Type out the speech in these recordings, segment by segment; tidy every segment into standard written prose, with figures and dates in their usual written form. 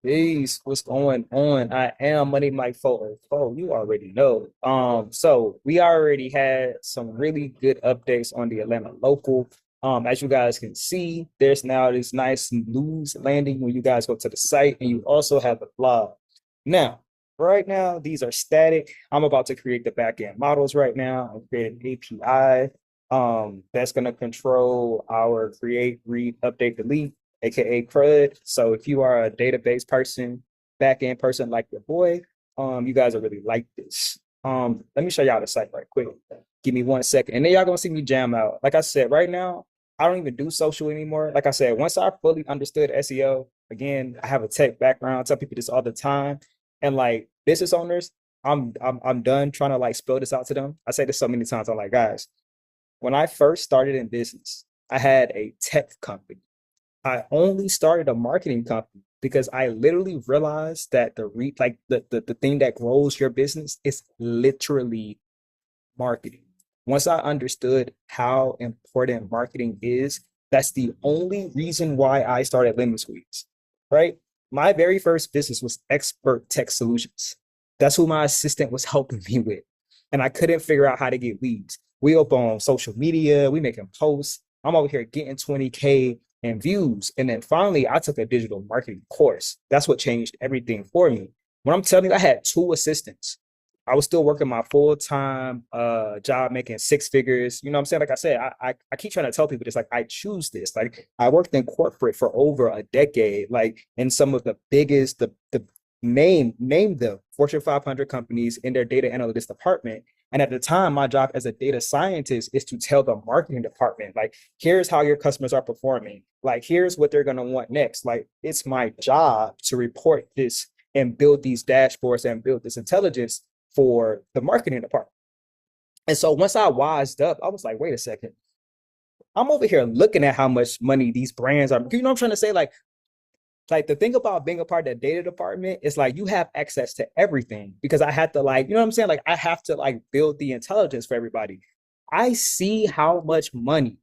Peace. What's going on? I am Money Mike 404. You already know. So we already had some really good updates on the Atlanta local. As you guys can see, there's now this nice news landing when you guys go to the site, and you also have the blog. Now, right now, these are static. I'm about to create the backend models right now. I'm creating an API that's going to control our create, read, update, delete, aka CRUD. So if you are a database person, back end person like your boy, you guys are really like this. Let me show y'all the site right quick. Give me 1 second, and then y'all gonna see me jam out. Like I said, right now I don't even do social anymore. Like I said, once I fully understood SEO, again, I have a tech background. I tell people this all the time, and like business owners, I'm done trying to like spell this out to them. I say this so many times. I'm like, guys, when I first started in business, I had a tech company. I only started a marketing company because I literally realized that the thing that grows your business is literally marketing. Once I understood how important marketing is, that's the only reason why I started Lemon Squeeze, right? My very first business was Expert Tech Solutions. That's who my assistant was helping me with. And I couldn't figure out how to get leads. We up on social media, we making posts. I'm over here getting 20K and views. And then finally, I took a digital marketing course. That's what changed everything for me. When I'm telling you, I had two assistants. I was still working my full-time job, making six figures. You know what I'm saying? Like I said, I keep trying to tell people this, like I choose this. Like I worked in corporate for over a decade, like in some of the biggest, the name the Fortune 500 companies in their data analytics department. And at the time, my job as a data scientist is to tell the marketing department, like, here's how your customers are performing. Like, here's what they're going to want next. Like, it's my job to report this and build these dashboards and build this intelligence for the marketing department. And so once I wised up, I was like, wait a second. I'm over here looking at how much money these brands are. You know what I'm trying to say? Like the thing about being a part of the data department is like you have access to everything because I had to like, you know what I'm saying? Like I have to like build the intelligence for everybody. I see how much money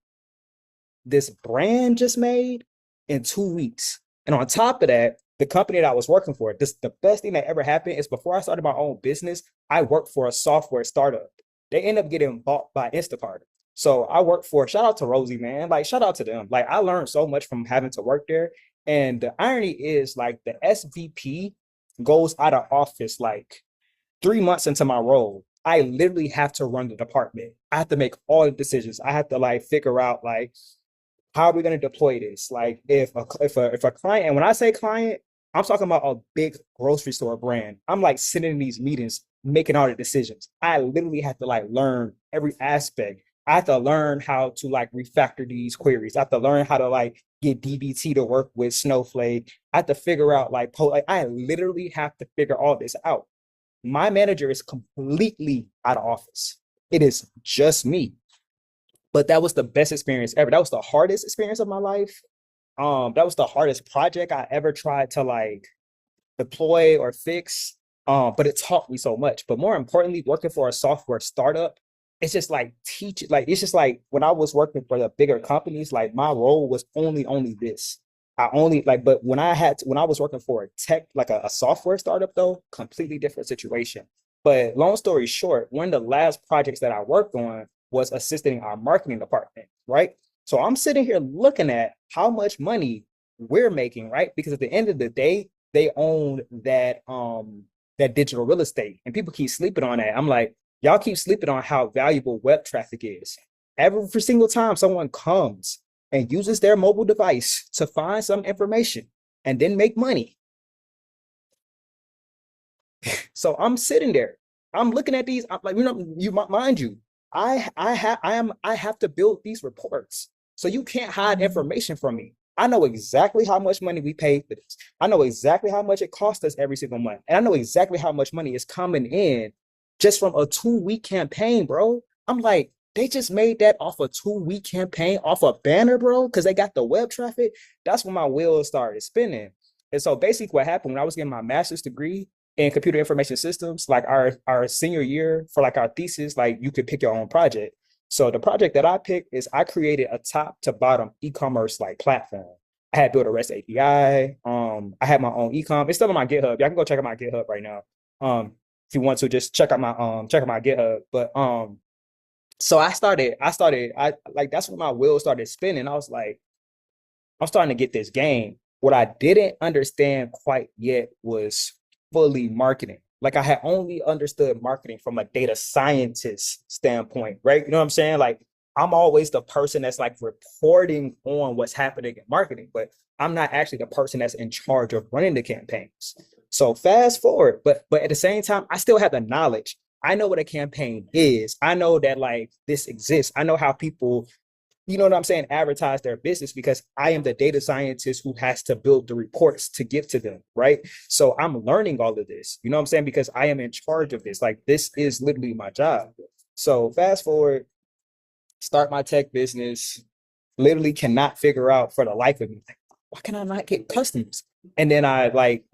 this brand just made in 2 weeks. And on top of that, the company that I was working for, this the best thing that ever happened is before I started my own business, I worked for a software startup. They end up getting bought by Instacart. So I worked for, shout out to Rosie, man. Like, shout out to them. Like, I learned so much from having to work there. And the irony is, like, the SVP goes out of office like 3 months into my role. I literally have to run the department. I have to make all the decisions. I have to like figure out like how are we going to deploy this? Like if a client, and when I say client, I'm talking about a big grocery store brand. I'm like sitting in these meetings, making all the decisions. I literally have to like learn every aspect. I have to learn how to like refactor these queries. I have to learn how to like get DBT to work with Snowflake. I have to figure out like I literally have to figure all this out. My manager is completely out of office. It is just me. But that was the best experience ever. That was the hardest experience of my life. That was the hardest project I ever tried to like deploy or fix. But it taught me so much. But more importantly, working for a software startup, it's just like teach like it's just like when I was working for the bigger companies, like my role was only this. I only like, but when I was working for a tech, like a software startup though, completely different situation. But long story short, one of the last projects that I worked on was assisting our marketing department, right? So I'm sitting here looking at how much money we're making, right? Because at the end of the day, they own that digital real estate, and people keep sleeping on that. I'm like, y'all keep sleeping on how valuable web traffic is. Every single time someone comes and uses their mobile device to find some information and then make money. So I'm sitting there, I'm looking at these. I'm like, you mind you, I have to build these reports. So you can't hide information from me. I know exactly how much money we paid for this. I know exactly how much it costs us every single month. And I know exactly how much money is coming in just from a 2 week campaign, bro. I'm like, they just made that off a 2 week campaign, off a banner, bro, because they got the web traffic. That's when my wheels started spinning. And so basically what happened when I was getting my master's degree in computer information systems, like our senior year for like our thesis, like you could pick your own project. So the project that I picked is I created a top to bottom e-commerce like platform. I had built a REST API. I had my own ecom. It's still on my GitHub. Y'all can go check out my GitHub right now. If you want to just check out my GitHub. But so I like that's when my wheels started spinning. I was like, I'm starting to get this game. What I didn't understand quite yet was fully marketing. Like I had only understood marketing from a data scientist standpoint, right? You know what I'm saying? Like I'm always the person that's like reporting on what's happening in marketing, but I'm not actually the person that's in charge of running the campaigns. So fast forward, but at the same time, I still have the knowledge. I know what a campaign is. I know that like this exists. I know how people, you know what I'm saying, advertise their business because I am the data scientist who has to build the reports to give to them, right? So I'm learning all of this, you know what I'm saying, because I am in charge of this. Like this is literally my job. So fast forward, start my tech business, literally cannot figure out for the life of me, like, why can I not get customers? And then I like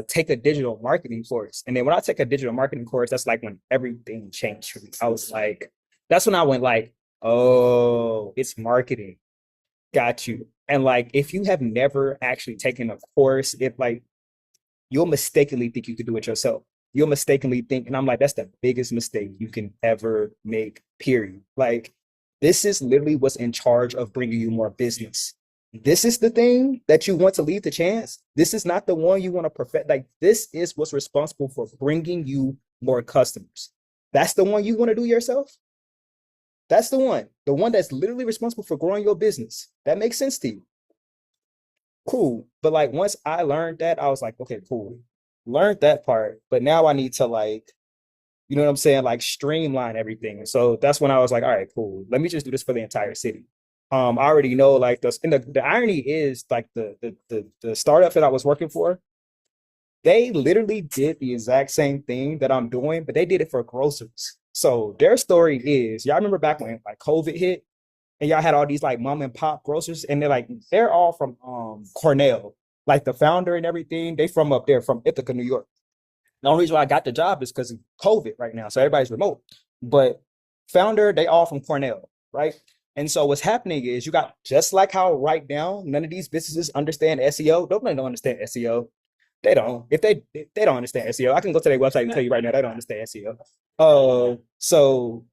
take a digital marketing course. And then when I take a digital marketing course, that's like when everything changed for me. I was like, that's when I went like, oh, it's marketing. Got you. And like, if you have never actually taken a course, it like you'll mistakenly think you could do it yourself. You'll mistakenly think, and I'm like, that's the biggest mistake you can ever make, period. Like, this is literally what's in charge of bringing you more business. This is the thing that you want to leave to chance. This is not the one you want to perfect. Like, this is what's responsible for bringing you more customers. That's the one you want to do yourself. That's the one that's literally responsible for growing your business. That makes sense to you. Cool. But like once I learned that, I was like, okay, cool. Learned that part, but now I need to like, you know what I'm saying, like streamline everything. So that's when I was like, all right, cool. Let me just do this for the entire city. I already know like this, and the irony is like the startup that I was working for, they literally did the exact same thing that I'm doing, but they did it for grocers. So their story is, y'all remember back when like COVID hit and y'all had all these like mom and pop grocers, and they're all from Cornell, like the founder and everything. They from up there from Ithaca, New York. The only reason why I got the job is because of COVID right now, so everybody's remote. But founder, they all from Cornell, right? And so what's happening is you got just like how right now none of these businesses understand SEO. Nobody don't understand SEO. They don't. If they don't understand SEO, I can go to their website and tell you right now they don't understand SEO. So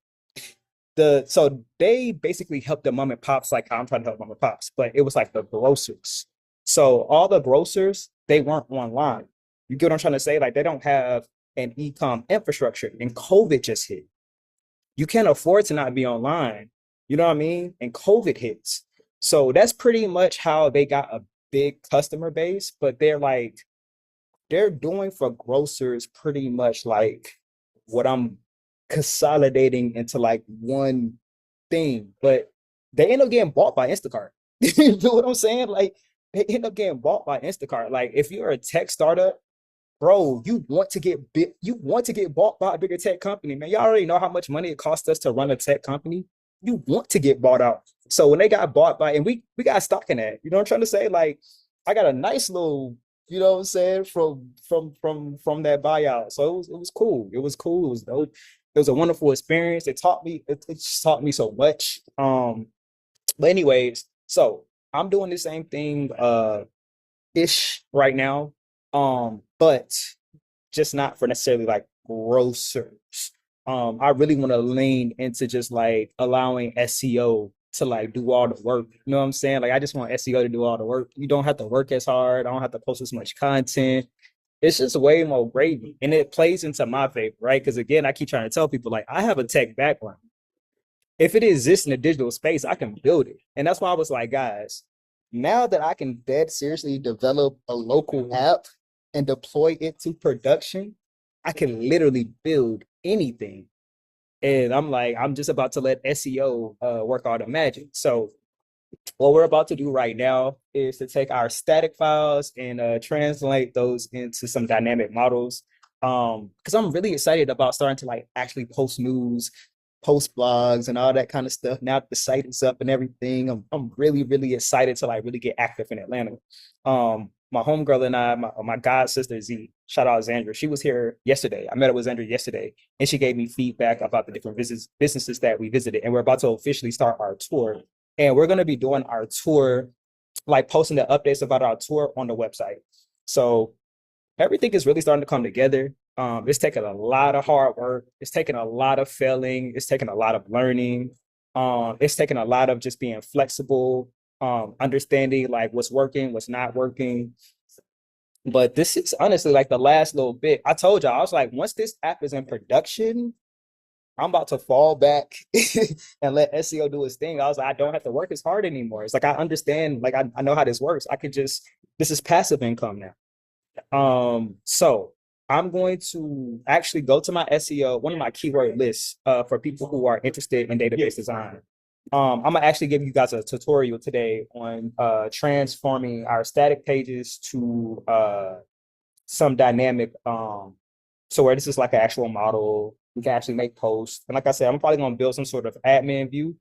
they basically helped the mom and pops like I'm trying to help mom and pops, but it was like the grocers. So all the grocers, they weren't online. You get what I'm trying to say? Like they don't have an e-com infrastructure, and COVID just hit. You can't afford to not be online. You know what I mean? And COVID hits. So that's pretty much how they got a big customer base, but they're doing for grocers pretty much like what I'm consolidating into like one thing, but they end up getting bought by Instacart. You know what I'm saying? Like they end up getting bought by Instacart. Like if you're a tech startup, bro, you want to get bought by a bigger tech company, man. Y'all already know how much money it costs us to run a tech company. You want to get bought out. So when they got bought by, and we got stock in that, you know what I'm trying to say? Like I got a nice little, you know what I'm saying, from that buyout. So it was cool. It was cool. It was dope. It was a wonderful experience. It just taught me so much. But anyways, so I'm doing the same thing ish right now. But just not for necessarily like grocers. I really want to lean into just like allowing SEO to like do all the work. You know what I'm saying? Like I just want SEO to do all the work. You don't have to work as hard. I don't have to post as much content. It's just way more gravy. And it plays into my favor, right? Because again, I keep trying to tell people like I have a tech background. If it exists in the digital space, I can build it. And that's why I was like, guys, now that I can dead seriously develop a local app and deploy it to production, I can literally build anything. And I'm like, I'm just about to let SEO work all the magic. So what we're about to do right now is to take our static files and translate those into some dynamic models. Because I'm really excited about starting to like actually post news, post blogs, and all that kind of stuff. Now that the site is up and everything, I'm really really excited to like really get active in Atlanta. My homegirl and I, my god sister Z, shout out Xandra, she was here yesterday. I met up with Xandra yesterday, and she gave me feedback about the different businesses that we visited, and we're about to officially start our tour. And we're going to be doing our tour, like posting the updates about our tour on the website. So everything is really starting to come together. It's taken a lot of hard work. It's taken a lot of failing. It's taken a lot of learning. It's taken a lot of just being flexible, understanding like what's working, what's not working. But this is honestly like the last little bit. I told y'all, I was like, once this app is in production, I'm about to fall back and let SEO do its thing. I was like, I don't have to work as hard anymore. It's like I understand, like I know how this works. I could just this is passive income now. So I'm going to actually go to my SEO, one of my keyword lists for people who are interested in database design. I'm gonna actually give you guys a tutorial today on transforming our static pages to some dynamic so where this is like an actual model, we can actually make posts. And like I said, I'm probably gonna build some sort of admin view,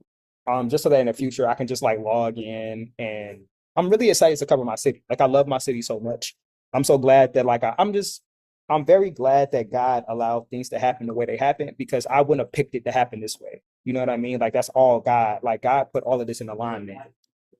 just so that in the future I can just like log in. And I'm really excited to cover my city. Like I love my city so much. I'm so glad that like I'm very glad that God allowed things to happen the way they happen because I wouldn't have picked it to happen this way. You know what I mean? Like that's all God. Like God put all of this in alignment.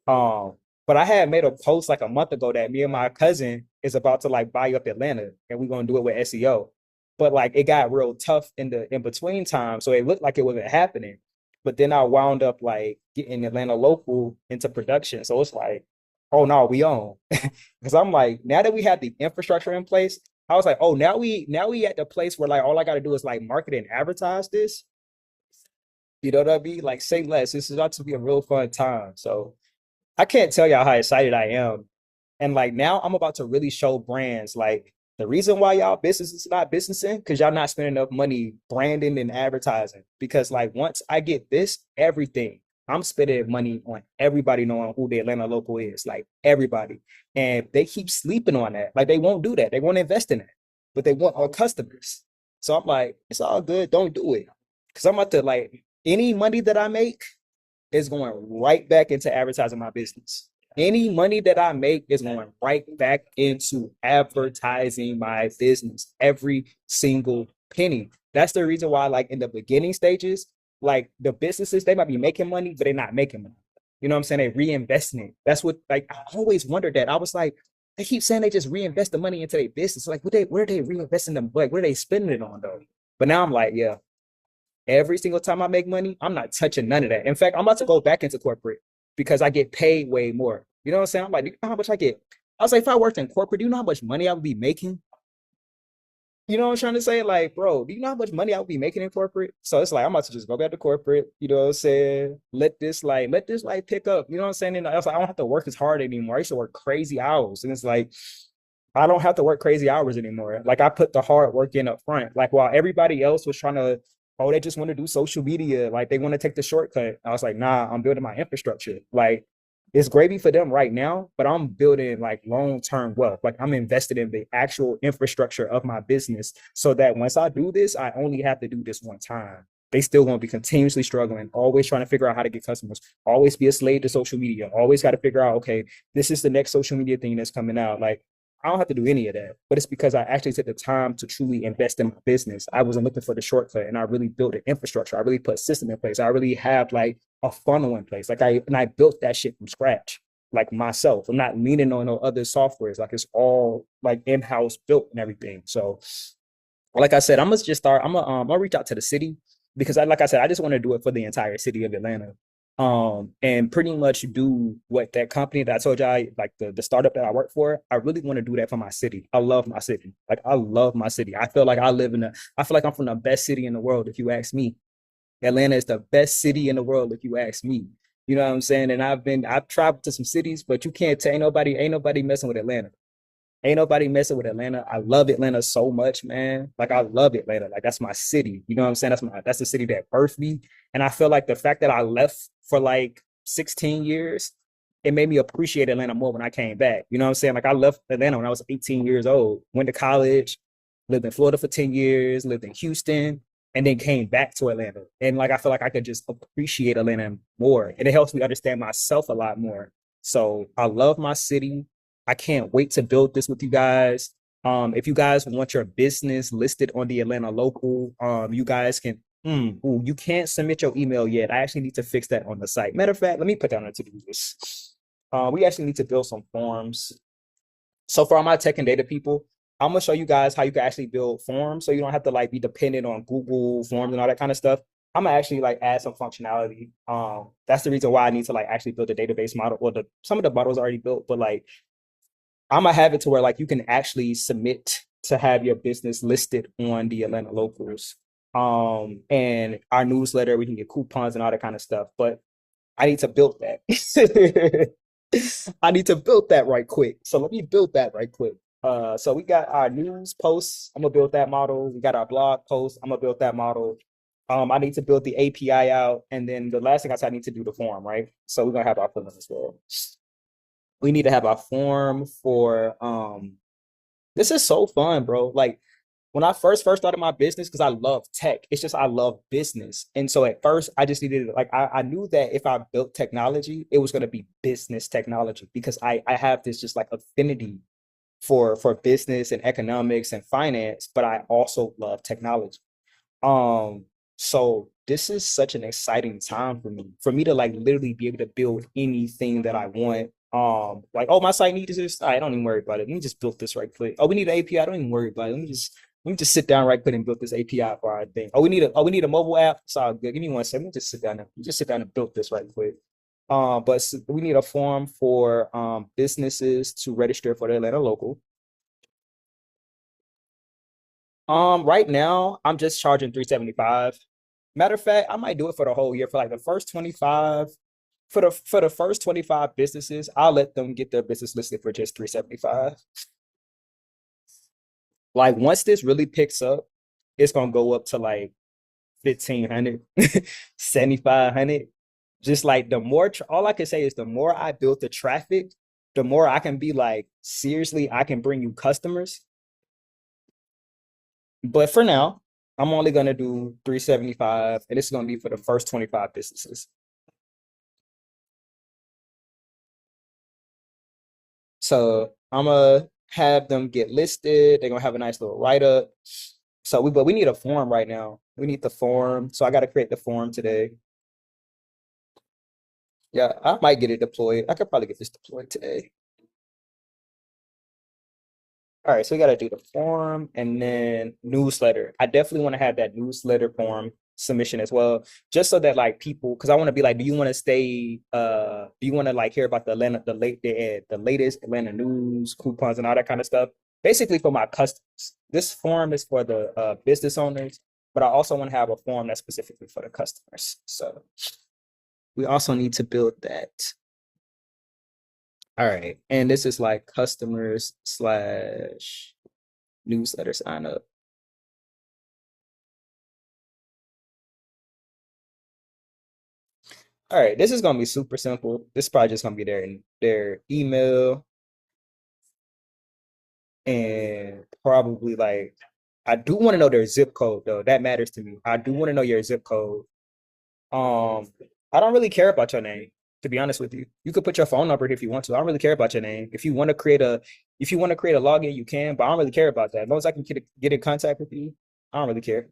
Um, but I had made a post like a month ago that me and my cousin is about to like buy up Atlanta and we're gonna do it with SEO. But like it got real tough in the in between time. So it looked like it wasn't happening. But then I wound up like getting Atlanta local into production. So it's like, oh no, we on. Because I'm like, now that we have the infrastructure in place, I was like, oh, now we at the place where like all I gotta do is like market and advertise this. You know what I mean? Like say less. This is about to be a real fun time. So I can't tell y'all how excited I am. And like now I'm about to really show brands like the reason why y'all business is not businessing because y'all not spending enough money branding and advertising. Because like once I get this, everything, I'm spending money on everybody knowing who the Atlanta local is, like everybody. And they keep sleeping on that. Like they won't do that. They won't invest in it, but they want our customers. So I'm like, it's all good. Don't do it. Cause I'm about to like any money that I make is going right back into advertising my business. Any money that I make is going right back into advertising my business. Every single penny. That's the reason why, like in the beginning stages, like the businesses, they might be making money, but they're not making money. You know what I'm saying? They reinvesting it. That's what like I always wondered that. I was like, they keep saying they just reinvest the money into their business. Like, where are they reinvesting them? Like, what are they spending it on though? But now I'm like, yeah, every single time I make money, I'm not touching none of that. In fact, I'm about to go back into corporate because I get paid way more. You know what I'm saying? I'm like, do you know how much I get? I was like, if I worked in corporate, do you know how much money I would be making? You know what I'm trying to say? Like, bro, do you know how much money I would be making in corporate? So it's like I'm about to just go back to corporate, you know what I'm saying? Let this like pick up. You know what I'm saying? And I was like, I don't have to work as hard anymore. I used to work crazy hours. And it's like I don't have to work crazy hours anymore. Like I put the hard work in up front. Like while everybody else was trying to, oh, they just want to do social media. Like they want to take the shortcut. I was like, nah, I'm building my infrastructure. Like it's gravy for them right now, but I'm building like long-term wealth. Like I'm invested in the actual infrastructure of my business so that once I do this, I only have to do this one time. They still going to be continuously struggling, always trying to figure out how to get customers, always be a slave to social media, always got to figure out, okay, this is the next social media thing that's coming out. Like I don't have to do any of that, but it's because I actually took the time to truly invest in my business. I wasn't looking for the shortcut and I really built an infrastructure. I really put a system in place. I really have like a funnel in place. I built that shit from scratch, like myself. I'm not leaning on no other softwares. Like it's all like in-house built and everything. So like I said, I'm gonna just start. I'll reach out to the city because like I said, I just want to do it for the entire city of Atlanta. And pretty much do what that company that I told you like the startup that I work for, I really want to do that for my city. I love my city. Like I love my city. I feel like I feel like I'm from the best city in the world, if you ask me. Atlanta is the best city in the world, if you ask me. You know what I'm saying? And I've traveled to some cities, but you can't tell ain't nobody messing with Atlanta. Ain't nobody messing with Atlanta. I love Atlanta so much, man. Like I love Atlanta. Like that's my city. You know what I'm saying? That's the city that birthed me. And I feel like the fact that I left for like 16 years, it made me appreciate Atlanta more when I came back. You know what I'm saying? Like I left Atlanta when I was 18 years old, went to college, lived in Florida for 10 years, lived in Houston, and then came back to Atlanta. And like I feel like I could just appreciate Atlanta more. And it helps me understand myself a lot more. So I love my city. I can't wait to build this with you guys. If you guys want your business listed on the Atlanta local, you guys can. Ooh, you can't submit your email yet. I actually need to fix that on the site. Matter of fact, let me put down a to-do list. We actually need to build some forms. So for all my tech and data people, I'm gonna show you guys how you can actually build forms, so you don't have to like be dependent on Google Forms and all that kind of stuff. I'm gonna actually like add some functionality. That's the reason why I need to like actually build a database model. Well, the some of the models are already built, but like I'm gonna have it to where like you can actually submit to have your business listed on the Atlanta locals. And our newsletter, we can get coupons and all that kind of stuff. But I need to build that. I need to build that right quick. So let me build that right quick. So we got our news posts. I'm gonna build that model. We got our blog posts. I'm gonna build that model. I need to build the API out, and then the last thing I said, I need to do the form, right? So we're gonna have our form as well. We need to have our form for this is so fun, bro. Like when I first started my business, because I love tech, it's just I love business. And so at first I just needed like I knew that if I built technology, it was gonna be business technology because I have this just like affinity for business and economics and finance, but I also love technology. Um, so this is such an exciting time for me to like literally be able to build anything that I want. Like, oh, my site needs this. I don't even worry about it. Let me just build this right quick. Oh, we need an API. I don't even worry about it. Let me just sit down right quick and build this API for our thing. Oh, we need a mobile app. It's all good. Give me one second. Let me just sit down and just sit down and build this right quick. We need a form for businesses to register for the Atlanta local. Right now I'm just charging 375. Matter of fact, I might do it for the whole year for like the first 25 for the first 25 businesses, I'll let them get their business listed for just 375. Like once this really picks up, it's gonna go up to like 1500, 7500. Just like the more all I can say is the more I build the traffic, the more I can be like, seriously, I can bring you customers. But for now, I'm only gonna do 375, and this is gonna be for the first 25 businesses. So I'm gonna have them get listed. They're gonna have a nice little write up. But we need a form right now. We need the form. So I got to create the form today. Yeah, I might get it deployed. I could probably get this deployed today. All right, so we got to do the form and then newsletter. I definitely want to have that newsletter form submission as well, just so that like people, because I want to be like, do you want to stay? Do you want to like hear about the Atlanta, the latest Atlanta news, coupons, and all that kind of stuff? Basically for my customers. This form is for the business owners, but I also want to have a form that's specifically for the customers. So we also need to build that. All right, and this is like customers slash newsletter sign up. All right, this is gonna be super simple. This is probably just gonna be their email and probably like I do want to know their zip code though. That matters to me. I do want to know your zip code. Um, I don't really care about your name, to be honest with you. You could put your phone number if you want to. I don't really care about your name. If you want to create a login, you can, but I don't really care about that. As long as I can get in contact with you, I don't really care.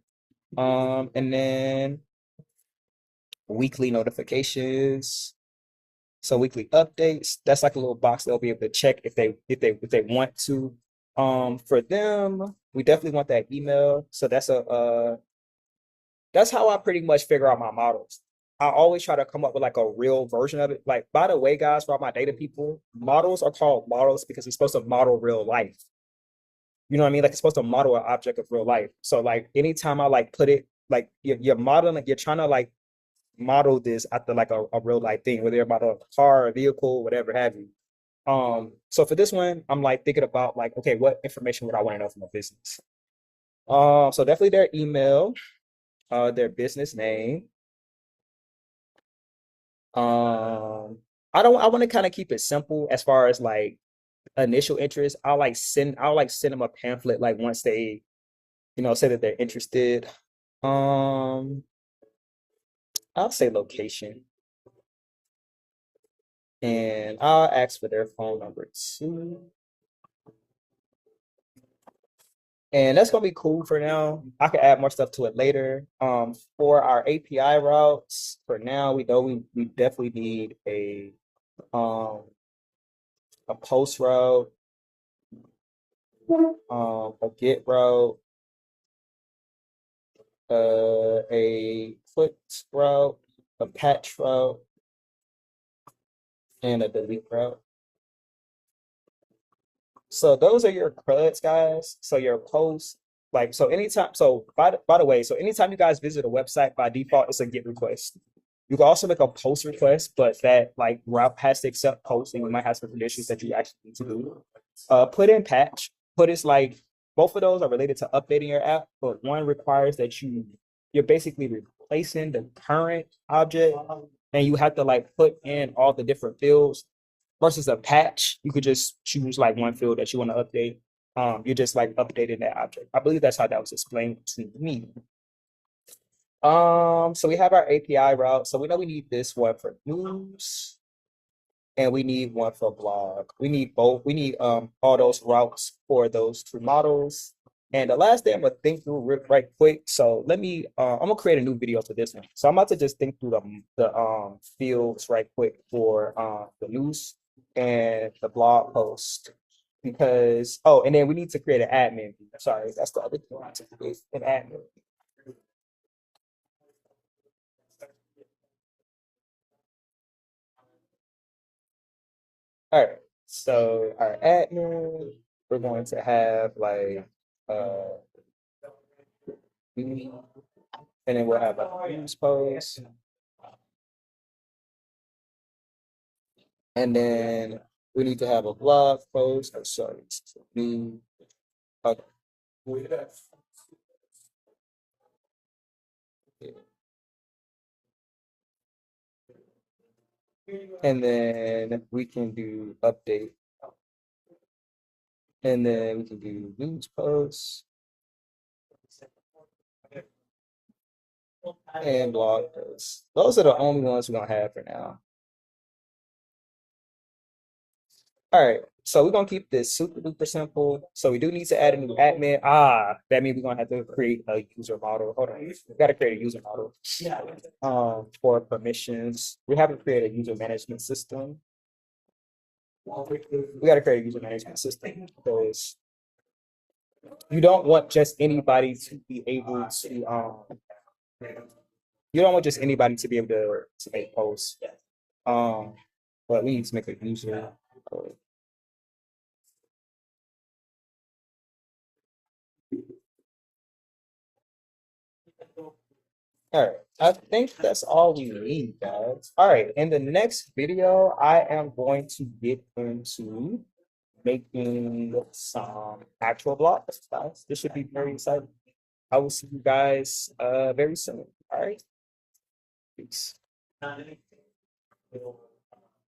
And then weekly notifications. So weekly updates, that's like a little box they'll be able to check if they want to. For them, we definitely want that email. So that's how I pretty much figure out my models. I always try to come up with like a real version of it. Like, by the way, guys, for all my data people, models are called models because it's supposed to model real life. You know what I mean? Like it's supposed to model an object of real life. So like anytime I like put it like you're modeling, you're trying to like model this after like a real life thing, whether you're about a car, a vehicle, whatever have you. So for this one, I'm like thinking about like, okay, what information would I want to know from a business? So definitely their email, their business name. Um, I want to kind of keep it simple as far as like initial interest. I'll like send them a pamphlet like once they, say that they're interested. Um, I'll say location and I'll ask for their phone number too. And that's gonna be cool for now. I can add more stuff to it later. For our API routes, for now, we know we definitely need um a post route. a get route, a put route, a patch route, and a delete route. So those are your CRUDs, guys. So your posts, like so anytime. So by the way, so anytime you guys visit a website, by default, it's a GET request. You can also make a post request, but that like route has to accept posts, and you might have some conditions that you actually need to do. Put in patch. Put is like both of those are related to updating your app, but one requires that you're basically replacing the current object, and you have to like put in all the different fields versus a patch, you could just choose like one field that you want to update. You're just like updating that object. I believe that's how that was explained to me. So we have our API route. So we know we need this one for news, and we need one for blog. We need both. We need all those routes for those two models. And the last thing I'm gonna think through right quick. So let me. I'm gonna create a new video for this one. So I'm about to just think through the fields right quick for the news and the blog post because and then we need to create an admin. Sorry, that's the other thing. I need to create an admin. All right. So our admin, we're going to have like uh and then we'll have a news post, and then we need to have a blog post. Oh, sorry, new. Okay. And then we can do update, and then we can do news posts and blog posts. Those are the only ones we're gonna have for now. All right, so we're gonna keep this super duper simple. So we do need to add a new admin. That means we're gonna have to create a user model. Hold on, we gotta create a user model. For permissions, we haven't created a user management system. We gotta create a user management system because you don't want just anybody to be able to you don't want just anybody to be able to make posts. Um, but we need to make a user. All right. I think that's all we need, guys. All right. In the next video, I am going to get into making some actual blogs, guys. This should be very exciting. I will see you guys very soon. All right. Peace.